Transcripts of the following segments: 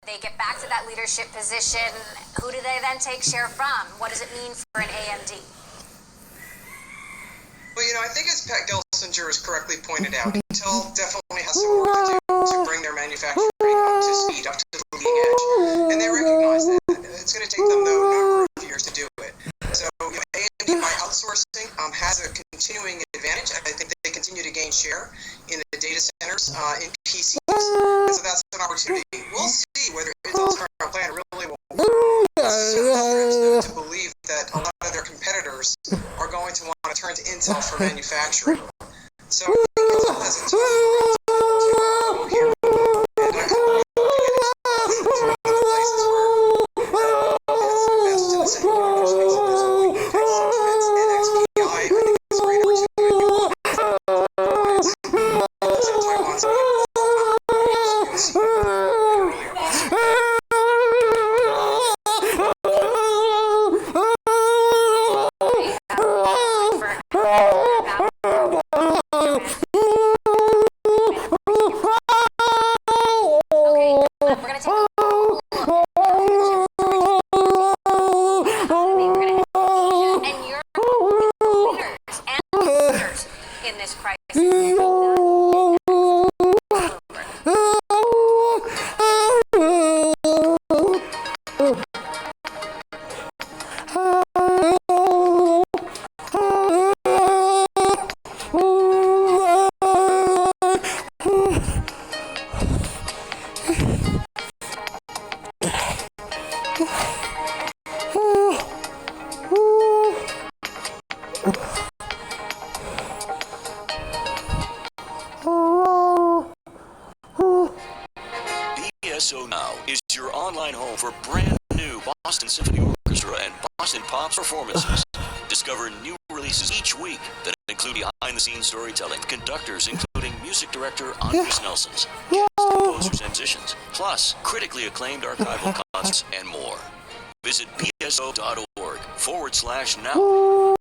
They get back to that leadership position. Who do they then take share from? What does it mean for an AMD? Well, I think as Pat Gelsinger has correctly pointed out, Intel definitely has some work to do to bring their manufacturing up to speed, up to the leading edge. And they recognize that. It's going to take them, though, a number of years to do it. So AMD, by outsourcing, has a continuing advantage. I think they continue to gain share in the data centers, in PCs. And so that's an opportunity. We'll see whether Intel's current plan really will work. To believe that a lot of their competitors are going to want to turn to Intel for manufacturing. So I think Intel has a tough road to go here. And I hope it's one of the places where it's invested in semiconductors, and XPI, I think it's a great opportunity. Taiwan's in this crisis. BSO Now is your online home for brand new Boston Symphony Orchestra and Boston Pops performances. Discover new releases each week that include behind-the-scenes storytelling, conductors including music director Andres Nelson's, jazz composers and musicians, plus critically acclaimed archival concerts and more. Visit bso.org/now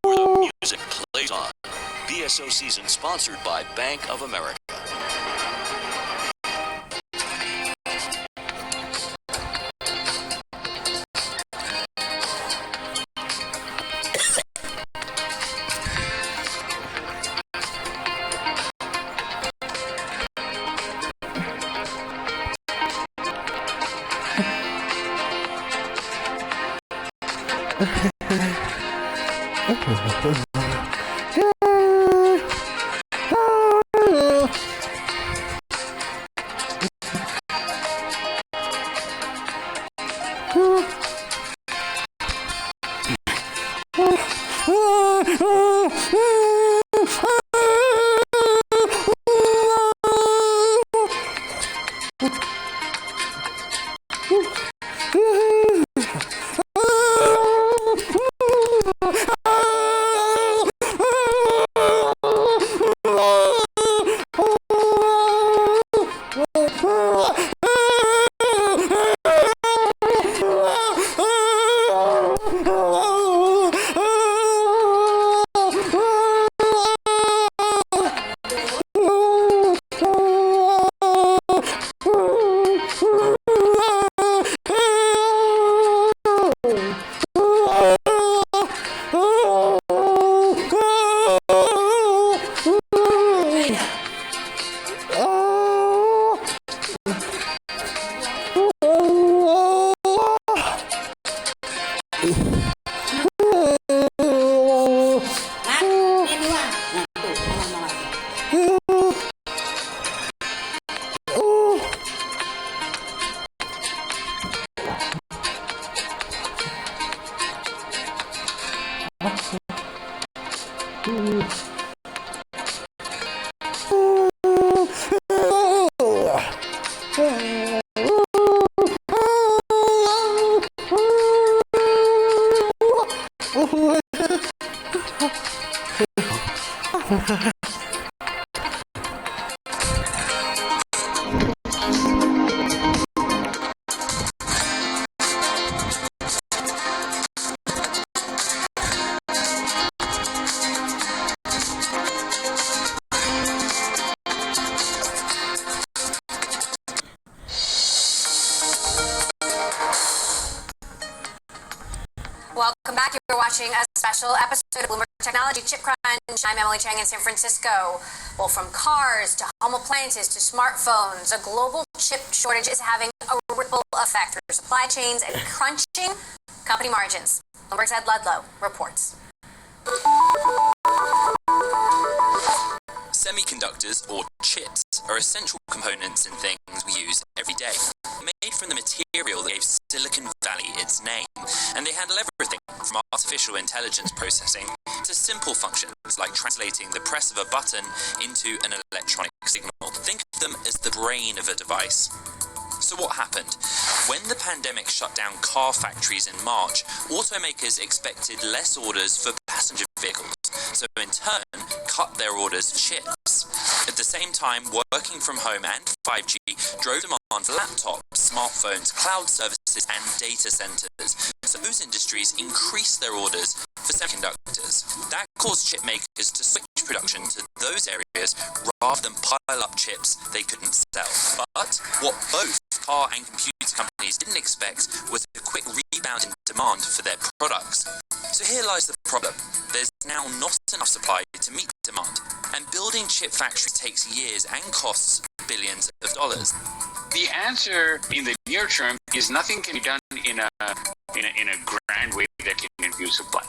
where the music plays on. BSO season sponsored by Bank of America. Welcome back. You're watching a special episode of Bloomberg Technology Chip Crunch. I'm Emily Chang in San Francisco. Well, from cars to home appliances to smartphones, a global chip shortage is having a ripple effect through supply chains and crunching company margins. Bloomberg's Ed Ludlow reports. Semiconductors, or chips, are essential components in things we use every day. Made from the material that gave Silicon Valley its name, and they handle everything from artificial intelligence processing to simple functions like translating the press of a button into an electronic signal. Think of them as the brain of a device. So what happened? When the pandemic shut down car factories in March, automakers expected less orders for passenger vehicles, so in turn cut their orders to chips. At the same time, working from home and 5G drove demand for laptops, smartphones, cloud services and data centers. So those industries increased their orders for semiconductors. That caused chip makers to switch production to those areas rather than pile up chips they couldn't sell. But what both car and computer companies didn't expect was a quick rebound in demand for their products. So here lies the problem. There's now not enough supply to meet demand, and building chip factories takes years and costs billions of dollars. The answer in the near term is nothing can be done in a grand way that can reduce supply.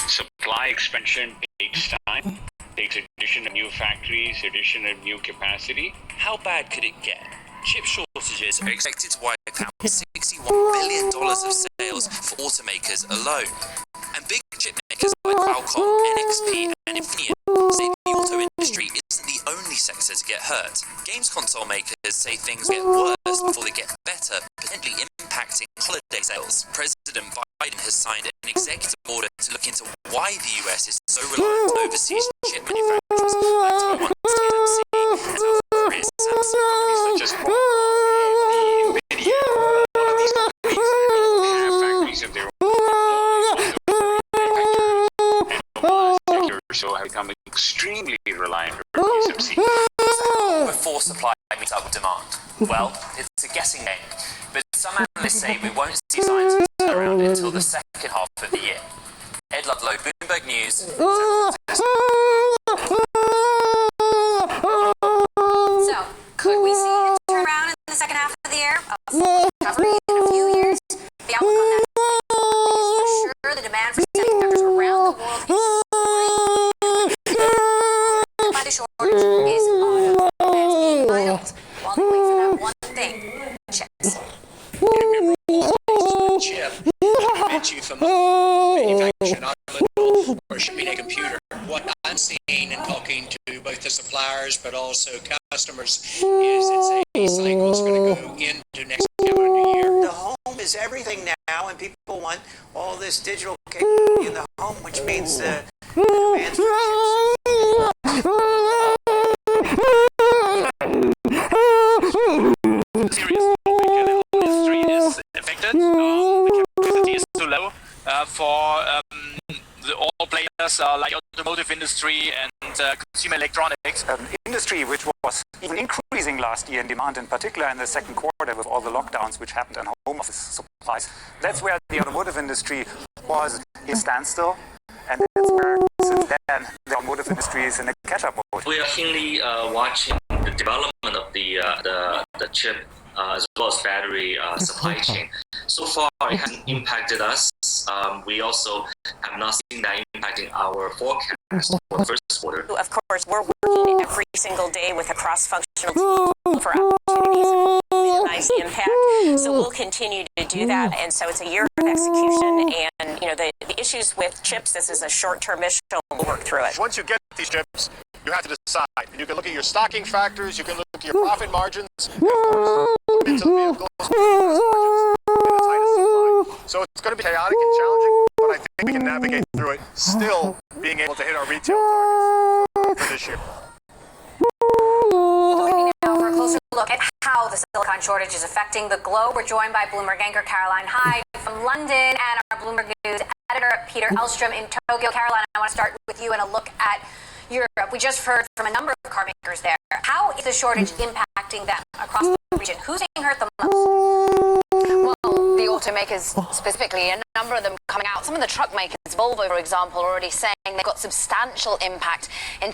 Supply expansion takes time, takes addition of new factories, addition of new capacity. How bad could it get? Chip shortages are expected to wipe out $61 billion of sales for automakers alone. And big chip makers like Qualcomm, NXP and Infineon say the auto industry isn't the only sector to get hurt. Games console makers say things get worse before they get better, potentially impacting holiday sales. President Biden has signed an executive order to look into why the US is so reliant on overseas chip manufacturers like Taiwan's TSMC and South Korea's Samsung. Just the NVIDIA, all of these companies have factories of their own. So have become extremely reliant on TSMC. Before supply meets up with demand? Well, it's a guessing game, but some analysts say we won't see signs of turn around until the second half of the year. Ed Ludlow, Bloomberg News. So, could we see a turnaround in the second half of the year? A full recovery in a few years? The outlook on that is for sure the demand for semiconductors around the world is by the shortage is on being mild while they wait for that one thing, chips. Chip prevents you from manufacturing automobile or shipping a computer. What I'm seeing and talking to both the suppliers but also customers is it's a cycle that's going to go into next calendar year. The home is everything now, and people want all this digital capability in the home, which means the demand for industry is affected. The capacity is too low for all players like automotive industry and consumer electronics. An industry which was even increasing last year in demand, in particular in the second quarter with all the lockdowns which happened and home office supplies. That's where the automotive industry was in standstill, and that's where since then the automotive industry is in a catch-up mode. We are keenly watching the development of the chip as well as battery supply chain. So far, it hasn't impacted us. We also have not seen that impacting our forecast for the first quarter. Of course, we're working every single day with a cross-functional team for opportunities to minimize the impact. So we'll continue to do that. And so it's a year of execution. And, you know, the issues with chips, this is a short-term issue. We'll work through it. Once you get these chips, you have to decide. You can look at your stocking factors, you can look at your profit margins, into the vehicles, so it's going to be chaotic and challenging, but I think we can navigate through it, still being able to hit our retail targets for this year. Joining me now for a closer look at how the silicon shortage is affecting the globe. We're joined by Bloomberg anchor Caroline Hyde from London and our Bloomberg News editor Peter Elstrom in Tokyo. Caroline, I want to start with you and a look at Europe. We just heard from a number of car makers there. How is the shortage impacting them across the region? Who's being hurt the most? Well, the automakers automakers specifically, a number of them coming out. Some of the truck makers, Volvo, for example, already saying they've got substantial impact in